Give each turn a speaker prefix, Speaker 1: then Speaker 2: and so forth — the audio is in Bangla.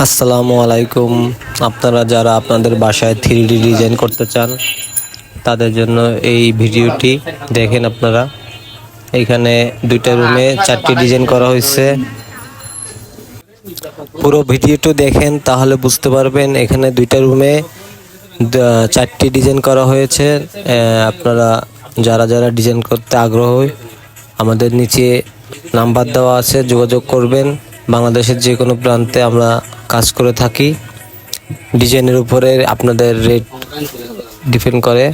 Speaker 1: আসসালামু আলাইকুম। আপনারা যারা আপনাদের বাসায় 3D ডিজাইন করতে চান তাদের জন্য এই ভিডিওটি দেখেন। আপনারা এখানে দুইটা রুমে 4টি ডিজাইন করা হয়েছে। পুরো ভিডিওটি দেখেন তাহলে বুঝতে পারবেন। এখানে দুইটা রুমে 4টি ডিজাইন করা হয়েছে। আপনারা যারা যারা ডিজাইন করতে আগ্রহী আমাদের নিচে নাম্বার দেওয়া আছে, যোগাযোগ করবেন। বাংলাদেশের যে কোনো প্রান্তে আমরা কাজ করে থাকি। ডিজাইনের উপরে আপনাদের রেট ডিপেন্ড করে।